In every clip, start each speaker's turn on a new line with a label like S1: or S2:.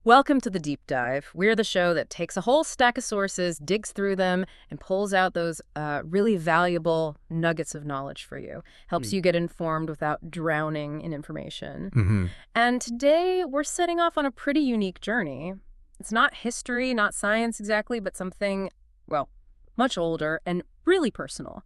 S1: Welcome to the Deep Dive. We're the show that takes a whole stack of sources, digs through them, and pulls out those really valuable nuggets of knowledge for you. Helps you get informed without drowning in information. And today, we're setting off on a pretty unique journey. It's not history, not science exactly, but something, well, much older and really personal.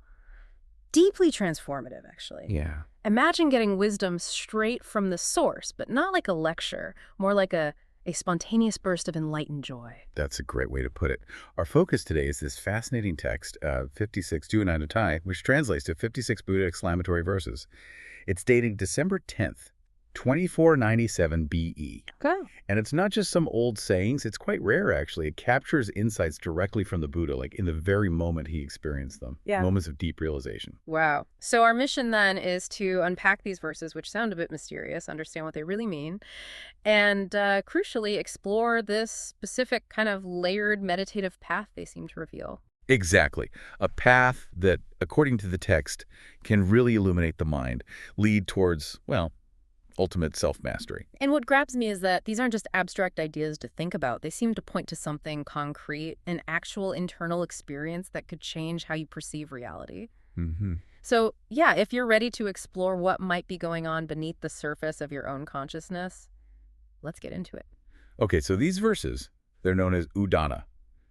S1: Deeply transformative, actually.
S2: Yeah.
S1: Imagine getting wisdom straight from the source, but not like a lecture, more like a spontaneous burst of enlightened joy.
S2: That's a great way to put it. Our focus today is this fascinating text, 56 Udāna Gathā, which translates to 56 Buddha exclamatory verses. It's dating December 10th, 2497 BE.
S1: Okay.
S2: And it's not just some old sayings. It's quite rare, actually. It captures insights directly from the Buddha, like in the very moment he experienced them.
S1: Yeah.
S2: Moments of deep realization.
S1: Wow. So our mission then is to unpack these verses, which sound a bit mysterious, understand what they really mean, and crucially explore this specific kind of layered meditative path they seem to reveal.
S2: Exactly. A path that, according to the text, can really illuminate the mind, lead towards, well, ultimate self-mastery.
S1: And what grabs me is that these aren't just abstract ideas to think about. They seem to point to something concrete, an actual internal experience that could change how you perceive reality. So, yeah, if you're ready to explore what might be going on beneath the surface of your own consciousness, let's get into it.
S2: Okay, so these verses, they're known as Udāna.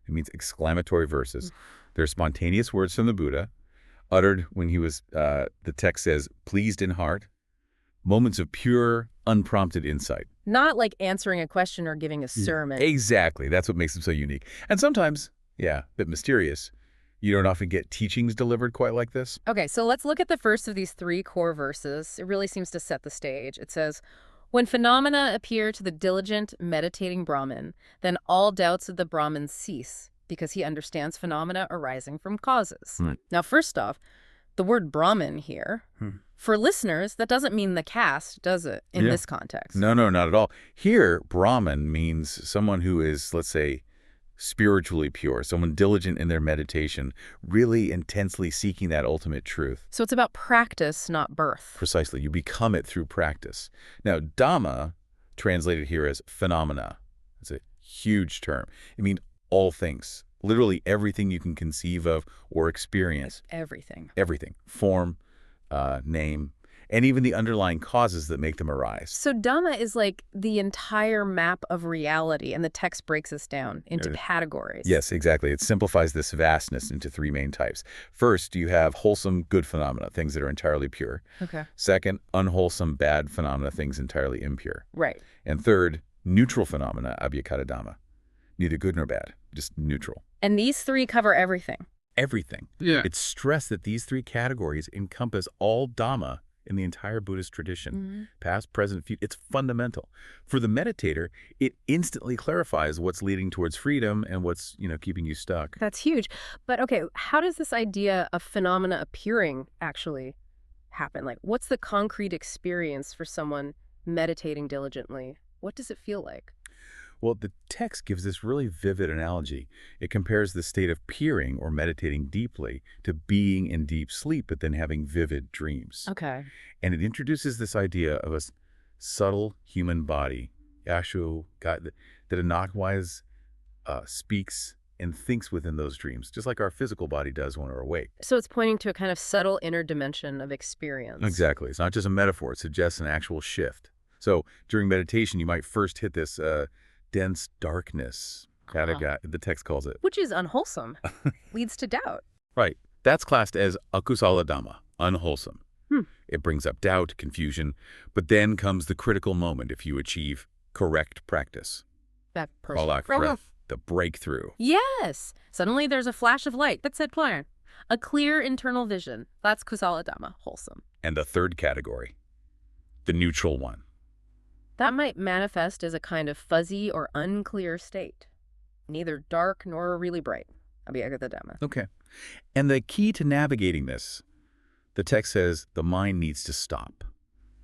S2: It means exclamatory verses. They're spontaneous words from the Buddha, uttered when he was, the text says, pleased in heart. Moments of pure, unprompted insight.
S1: Not like answering a question or giving a sermon.
S2: Exactly. That's what makes them so unique. And sometimes, yeah, a bit mysterious. You don't often get teachings delivered quite like this.
S1: Okay, so let's look at the first of these three core verses. It really seems to set the stage. It says, when phenomena appear to the diligent, meditating Brahmin, then all doubts of the Brahmin cease, because he understands phenomena arising from causes. Now, first off, the word Brahmin here, for listeners, that doesn't mean the caste, does it, in this context?
S2: No, not at all. Here, Brahmin means someone who is, let's say, spiritually pure, someone diligent in their meditation, really intensely seeking that ultimate truth.
S1: So it's about practice, not birth.
S2: Precisely. You become it through practice. Now, Dhamma, translated here as phenomena, it's a huge term. It means all things. Literally everything you can conceive of or experience.
S1: Everything.
S2: Everything. Form, name, and even the underlying causes that make them arise.
S1: So Dhamma is like the entire map of reality, and the text breaks us down into categories.
S2: Yes, exactly. It simplifies this vastness into three main types. First, you have wholesome, good phenomena, things that are entirely pure.
S1: Okay.
S2: Second, unwholesome, bad phenomena, things entirely impure.
S1: Right.
S2: And third, neutral phenomena, abhyakata Dhamma. Neither good nor bad, just neutral.
S1: And these three cover everything.
S2: Everything.
S3: Yeah.
S2: It's stressed that these three categories encompass all Dhamma in the entire Buddhist tradition. Past, present, future. It's fundamental. For the meditator, it instantly clarifies what's leading towards freedom and what's, keeping you stuck.
S1: That's huge. But okay, how does this idea of phenomena appearing actually happen? Like, what's the concrete experience for someone meditating diligently? What does it feel like?
S2: Well, the text gives this really vivid analogy. It compares the state of peering or meditating deeply to being in deep sleep, but then having vivid dreams.
S1: Okay.
S2: And it introduces this idea of a subtle human body, Yashu, God, that Anakwise speaks and thinks within those dreams, just like our physical body does when we're awake.
S1: So it's pointing to a kind of subtle inner dimension of experience.
S2: Exactly. It's not just a metaphor. It suggests an actual shift. So during meditation, you might first hit this dense darkness, the text calls it.
S1: Which is unwholesome, leads to doubt.
S2: Right. That's classed as akusala Dhamma, unwholesome. It brings up doubt, confusion, but then comes the critical moment if you achieve correct practice.
S1: That
S2: The breakthrough.
S1: Yes! Suddenly there's a flash of light that said plan. A clear internal vision. That's kausala Dhamma, wholesome.
S2: And the third category, the neutral one.
S1: That might manifest as a kind of fuzzy or unclear state. Neither dark nor really bright. Abhyakata Dhamma.
S2: Okay. And the key to navigating this, the text says the mind needs to stop.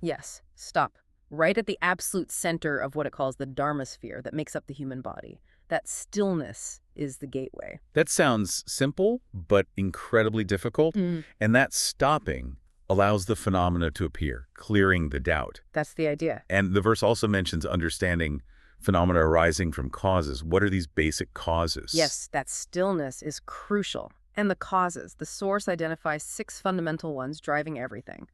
S1: Yes, stop. Right at the absolute center of what it calls the Dharma sphere that makes up the human body. That stillness is the gateway.
S2: That sounds simple, but incredibly difficult. And that stopping allows the phenomena to appear, clearing the doubt.
S1: That's the idea.
S2: And the verse also mentions understanding Phenomena arising from causes. What are these basic causes?
S1: Yes, that stillness is crucial. And the causes. The source identifies 6 fundamental ones driving everything.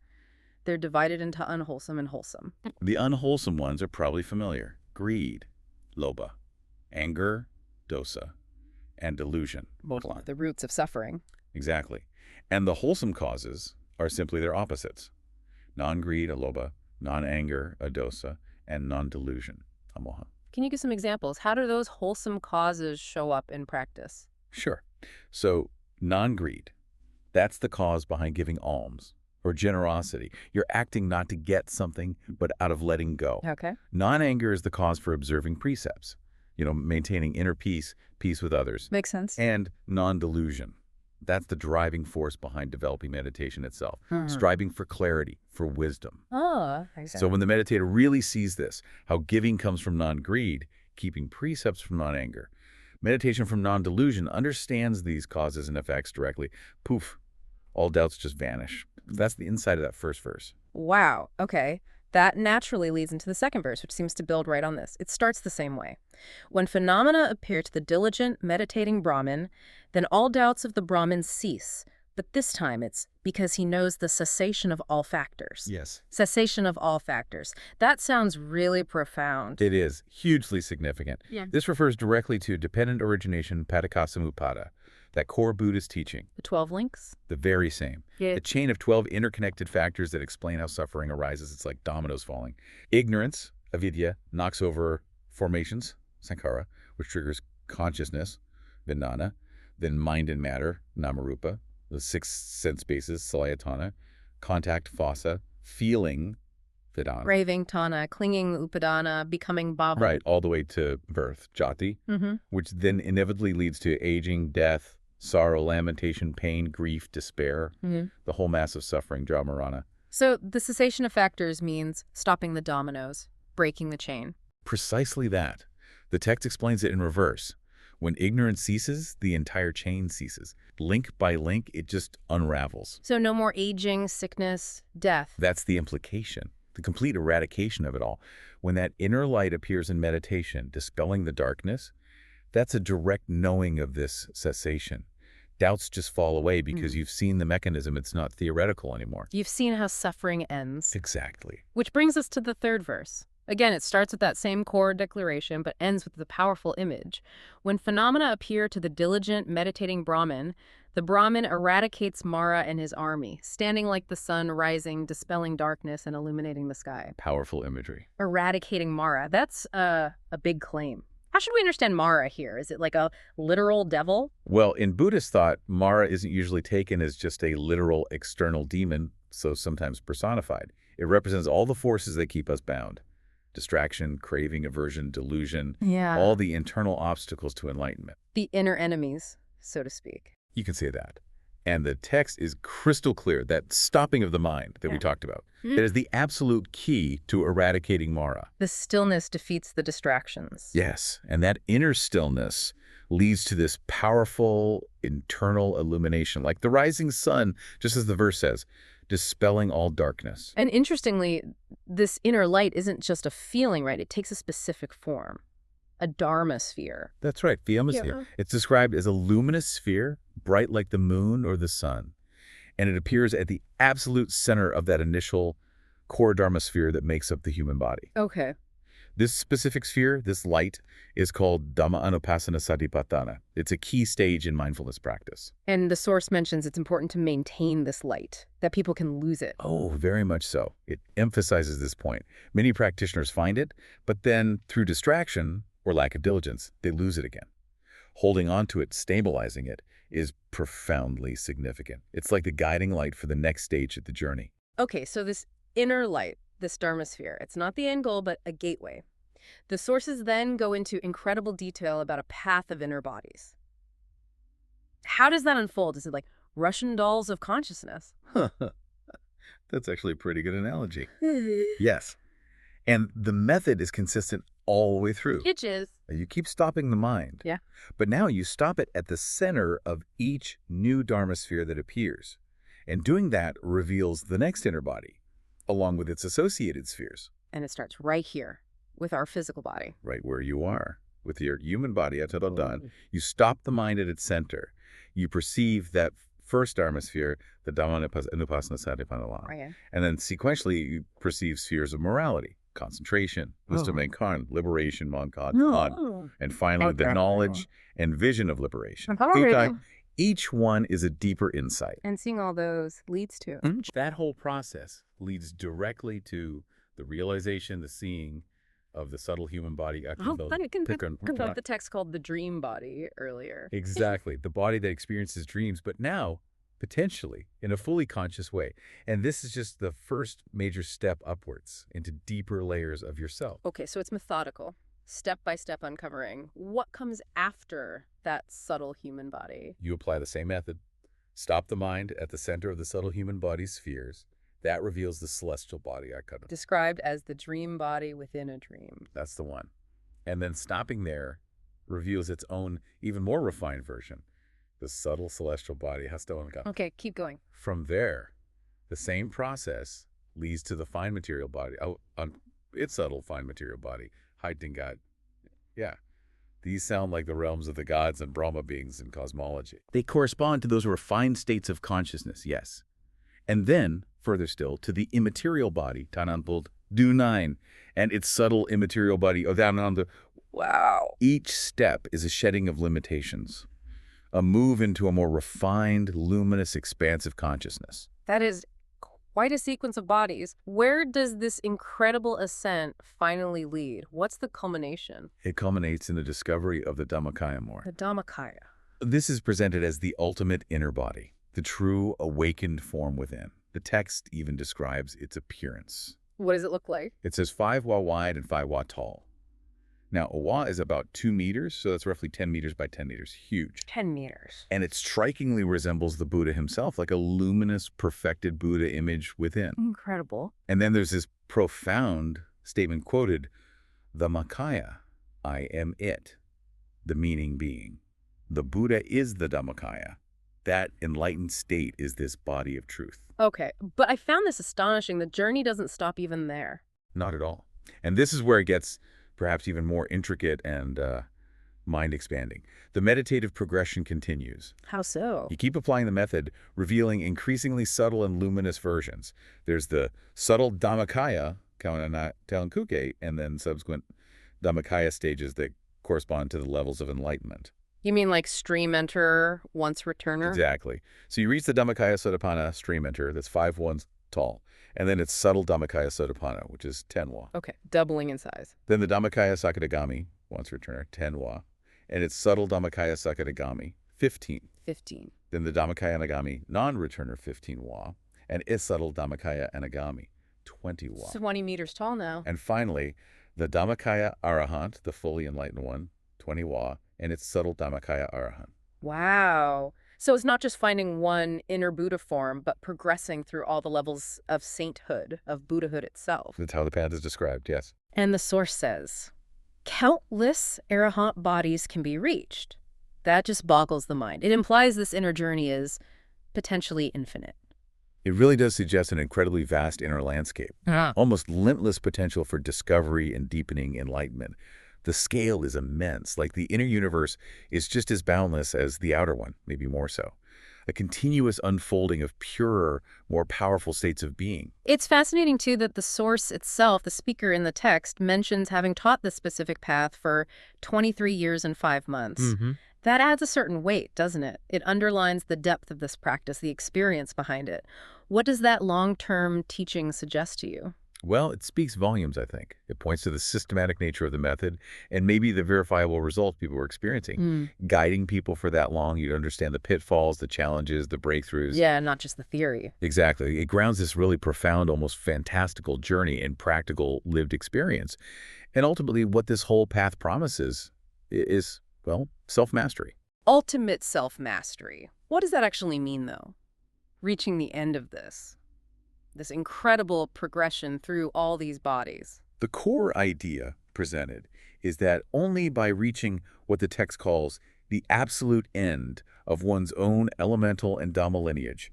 S1: They're divided into unwholesome and wholesome.
S2: The unwholesome ones are probably familiar. Greed, lobha, anger, dosa, and delusion.
S1: The roots of suffering.
S2: Exactly. And the wholesome causes are simply their opposites. Non-greed, alobha, non-anger, adosa, and non-delusion, amoha.
S1: Can you give some examples? How do those wholesome causes show up in practice?
S2: Sure. So, non-greed, that's the cause behind giving alms or generosity. You're acting not to get something, but out of letting go.
S1: Okay.
S2: Non-anger is the cause for observing precepts, maintaining inner peace, peace with others.
S1: Makes sense.
S2: And non-delusion. That's the driving force behind developing meditation itself, striving for clarity, for wisdom.
S1: Oh, I see.
S2: So when the meditator really sees this, how giving comes from non-greed, keeping precepts from non-anger, meditation from non-delusion, understands these causes and effects directly, poof, all doubts just vanish. That's the inside of that first verse.
S1: Wow. Okay. That naturally leads into the second verse, which seems to build right on this. It starts the same way. When phenomena appear to the diligent, meditating Brahmin, then all doubts of the Brahmin cease. But this time it's because he knows the cessation of all factors.
S2: Yes.
S1: Cessation of all factors. That sounds really profound.
S2: It is hugely significant.
S1: Yeah.
S2: This refers directly to dependent origination Patakasamuppada, that core Buddhist teaching.
S1: The 12 links?
S2: The very same.
S1: Yeah.
S2: The chain of 12 interconnected factors that explain how suffering arises. It's like dominoes falling. Ignorance, avidya, knocks over formations, sankhara, which triggers consciousness, vijnana, then mind and matter, namarupa, the 6 sense bases, salayatana, contact, phasa, feeling, vedana.
S1: Craving, tana, clinging, upadana, becoming bhava.
S2: Right, all the way to birth, jati, which then inevitably leads to aging, death, sorrow, lamentation, pain, grief, despair, the whole mass of suffering, jamarana.
S1: So the cessation of factors means stopping the dominoes, breaking the chain.
S2: Precisely that. The text explains it in reverse. When ignorance ceases, the entire chain ceases. Link by link, it just unravels.
S1: So no more aging, sickness, death.
S2: That's the implication, the complete eradication of it all. When that inner light appears in meditation, dispelling the darkness, that's a direct knowing of this cessation. Doubts just fall away because you've seen the mechanism. It's not theoretical anymore.
S1: You've seen how suffering ends.
S2: Exactly.
S1: Which brings us to the third verse. Again, it starts with that same core declaration, but ends with the powerful image. When phenomena appear to the diligent, meditating Brahmin, the Brahmin eradicates Mara and his army, standing like the sun rising, dispelling darkness and illuminating the sky.
S2: Powerful imagery.
S1: Eradicating Mara. That's a big claim. How should we understand Mara here? Is it like a literal devil?
S2: Well, in Buddhist thought, Mara isn't usually taken as just a literal external demon, so sometimes personified. It represents all the forces that keep us bound. Distraction, craving, aversion, delusion, all the internal obstacles to enlightenment.
S1: The inner enemies, so to speak.
S2: You can say that. And the text is crystal clear, that stopping of the mind that we talked about. That is the absolute key to eradicating Mara.
S1: The stillness defeats the distractions.
S2: Yes, and that inner stillness leads to this powerful internal illumination, like the rising sun, just as the verse says, dispelling all darkness.
S1: And interestingly, this inner light isn't just a feeling, right? It takes a specific form. A Dharma sphere.
S2: That's right, Vyomasphere. It's described as a luminous sphere, bright like the moon or the sun. And it appears at the absolute center of that initial core Dharma sphere that makes up the human body.
S1: Okay.
S2: This specific sphere, this light, is called Dhamma Anupassana Satipatthana. It's a key stage in mindfulness practice.
S1: And the source mentions it's important to maintain this light, that people can lose it.
S2: Oh, very much so. It emphasizes this point. Many practitioners find it, but then through distraction or lack of diligence, they lose it again. Holding on to it, stabilizing it, is profoundly significant. It's like the guiding light for the next stage of the journey.
S1: Okay, so this inner light, this Dharma sphere, it's not the end goal, but a gateway. The sources then go into incredible detail about a path of inner bodies. How does that unfold? Is it like Russian dolls of consciousness?
S2: That's actually a pretty good analogy. Yes. And the method is consistent all the way through.
S1: It is.
S2: You keep stopping the mind.
S1: Yeah.
S2: But now you stop it at the center of each new Dharma sphere that appears. And doing that reveals the next inner body, along with its associated spheres.
S1: And it starts right here. with our physical body.
S2: Right where you are, with your human body, attain, you stop the mind at its center. You perceive that first Dharma sphere, the Dhamma Nupassana Satipanalam.
S1: Right.
S2: And then sequentially, you perceive spheres of morality, concentration, wisdom and karn, liberation, man, and finally, the knowledge and vision of liberation. Each one is a deeper insight.
S1: And seeing all those leads to.
S2: That whole process leads directly to the realization, the seeing of the subtle human body.
S1: The text called the dream body earlier.
S2: Exactly. The body that experiences dreams, but now, potentially, in a fully conscious way. And this is just the first major step upwards into deeper layers of yourself.
S1: Okay, so it's methodical, step-by-step uncovering. What comes after that subtle human body?
S2: You apply the same method. Stop the mind at the center of the subtle human body's spheres. That reveals the celestial body,
S1: described as the dream body within a dream.
S2: That's the one. And then stopping there reveals its own, even more refined version, the subtle celestial body.
S1: Okay, keep going.
S2: From there, the same process leads to the fine material body, its subtle fine material body, Haidingat. Yeah. These sound like the realms of the gods and Brahma beings in cosmology. They correspond to those refined states of consciousness, yes. And then, further still, to the immaterial body, Tananpult Dunai, and its subtle immaterial body, Udāna. Wow. Each step is a shedding of limitations, a move into a more refined, luminous, expansive consciousness.
S1: That is quite a sequence of bodies. Where does this incredible ascent finally lead? What's the culmination?
S2: It culminates in the discovery of the Dhammakaya more.
S1: The Dhammakaya.
S2: This is presented as the ultimate inner body, the true awakened form within. The text even describes its appearance.
S1: What does it look like?
S2: It says 5 wa wide and 5 wa tall. Now, a wa is about 2 meters, so that's roughly 10 meters by 10 meters. Huge.
S1: 10 meters.
S2: And it strikingly resembles the Buddha himself, like a luminous, perfected Buddha image within.
S1: Incredible.
S2: And then there's this profound statement quoted, Dhammakaya, I am it, the meaning being. The Buddha is the Dhammakaya. That enlightened state is this body of truth.
S1: Okay, but I found this astonishing. The journey doesn't stop even there.
S2: Not at all. And this is where it gets perhaps even more intricate and mind-expanding. The meditative progression continues.
S1: How so?
S2: You keep applying the method, revealing increasingly subtle and luminous versions. There's the subtle Dhammakaya, Kaṇḍa, and then subsequent Dhammakaya stages that correspond to the levels of enlightenment.
S1: You mean like stream enter, once returner?
S2: Exactly. So you reach the Dhammakaya Sotapanna stream enter, that's 5 wands tall. And then it's subtle Dhammakaya Sotapanna, which is 10 wa.
S1: Okay, doubling in size.
S2: Then the Dhammakaya Sakadagami, once returner, 10 wa. And it's subtle Dhammakaya Sakadagami, 15.
S1: 15.
S2: Then the Dhammakaya Anagami, non-returner, 15 wa. And it's subtle Dhammakaya Anagami, 20 wa.
S1: 20 meters tall now.
S2: And finally, the Dhammakaya Arahant, the fully enlightened one, 20 wa. And it's subtle Dhammakaya Arahant.
S1: Wow. So it's not just finding one inner Buddha form, but progressing through all the levels of sainthood, of Buddhahood itself.
S2: That's how the path is described, yes.
S1: And the source says, countless arahant bodies can be reached. That just boggles the mind. It implies this inner journey is potentially infinite.
S2: It really does suggest an incredibly vast inner landscape, almost limitless potential for discovery and deepening enlightenment. The scale is immense, like the inner universe is just as boundless as the outer one, maybe more so. A continuous unfolding of purer, more powerful states of being.
S1: It's fascinating, too, that the source itself, the speaker in the text, mentions having taught this specific path for 23 years and 5 months. That adds a certain weight, doesn't it? It underlines the depth of this practice, the experience behind it. What does that long-term teaching suggest to you?
S2: Well, it speaks volumes, I think. It points to the systematic nature of the method and maybe the verifiable results people were experiencing. Guiding people for that long, you'd understand the pitfalls, the challenges, the breakthroughs.
S1: Yeah, not just the theory.
S2: Exactly. It grounds this really profound, almost fantastical journey in practical lived experience. And ultimately, what this whole path promises is, well, self-mastery.
S1: Ultimate self-mastery. What does that actually mean, though? Reaching the end of this incredible progression through all these bodies.
S2: The core idea presented is that only by reaching what the text calls the absolute end of one's own elemental and Dhamma lineage,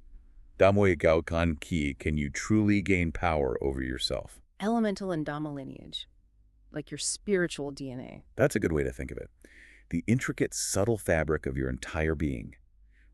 S2: Dhammoy Gaukan Ki, can you truly gain power over yourself.
S1: Elemental and Dhamma lineage. like your spiritual DNA.
S2: That's a good way to think of it. The intricate, subtle fabric of your entire being.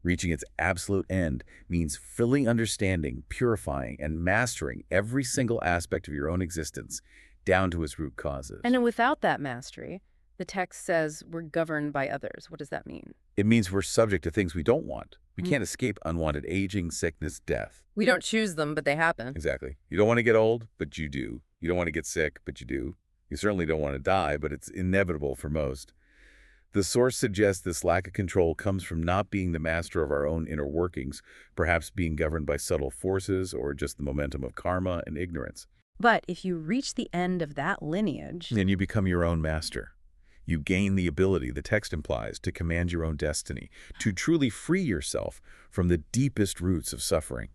S2: Reaching its absolute end means fully understanding, purifying, and mastering every single aspect of your own existence, down to its root causes.
S1: And then without that mastery, the text says we're governed by others. What does that mean?
S2: It means we're subject to things we don't want. We can't escape unwanted aging, sickness, death.
S1: We don't choose them, but they happen.
S2: Exactly. You don't want to get old, but you do. You don't want to get sick, but you do. You certainly don't want to die, but it's inevitable for most. The source suggests this lack of control comes from not being the master of our own inner workings, perhaps being governed by subtle forces or just the momentum of karma and ignorance.
S1: But if you reach the end of that lineage,
S2: Then you become your own master. You gain the ability, the text implies, to command your own destiny, to truly free yourself from the deepest roots of suffering.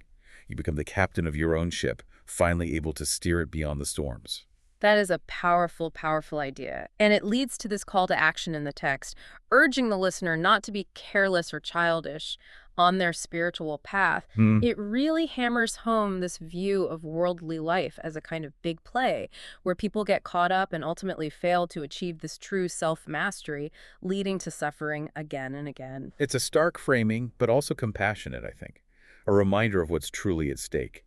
S2: You become the captain of your own ship, finally able to steer it beyond the storms.
S1: that is a powerful, powerful idea. And it leads to this call to action in the text, urging the listener not to be careless or childish on their spiritual path. It really hammers home this view of worldly life as a kind of big play, where people get caught up and ultimately fail to achieve this true self-mastery, leading to suffering again and again.
S2: It's a stark framing, but also compassionate, I think. A reminder of what's truly at stake.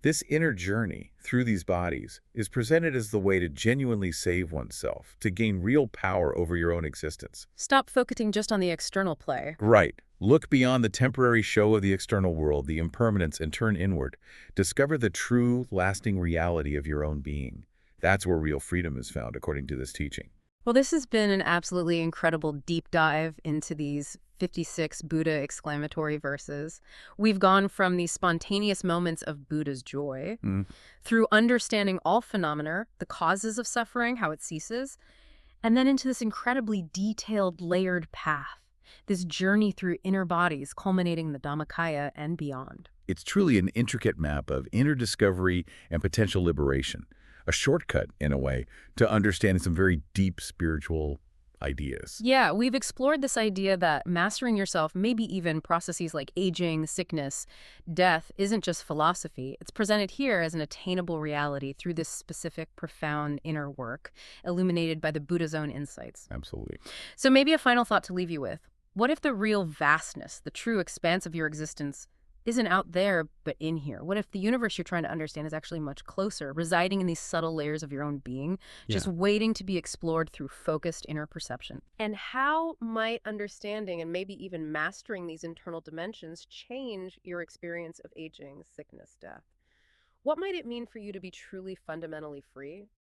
S2: This inner journey through these bodies is presented as the way to genuinely save oneself, to gain real power over your own existence.
S1: Stop focusing just on the external play.
S2: Right. Look beyond the temporary show of the external world, the impermanence, and turn inward. Discover the true, lasting reality of your own being. That's where real freedom is found, according to this teaching.
S1: Well, this has been an absolutely incredible deep dive into these 56 Buddha exclamatory verses. We've gone from these spontaneous moments of Buddha's joy through understanding all phenomena, the causes of suffering, how it ceases, and then into this incredibly detailed, layered path, this journey through inner bodies culminating in the Dhammakaya and beyond.
S2: It's truly an intricate map of inner discovery and potential liberation. A shortcut, in a way, to understanding some very deep spiritual ideas.
S1: Yeah, we've explored this idea that mastering yourself, maybe even processes like aging, sickness, death, isn't just philosophy. It's presented here as an attainable reality through this specific, profound inner work, illuminated by the Buddha's own insights.
S2: Absolutely.
S1: So maybe a final thought to leave you with. What if the real vastness, the true expanse of your existence, isn't out there, but in here? What if the universe you're trying to understand is actually much closer, residing in these subtle layers of your own being, just waiting to be explored through focused inner perception? And how might understanding and maybe even mastering these internal dimensions change your experience of aging, sickness, death? What might it mean for you to be truly fundamentally free?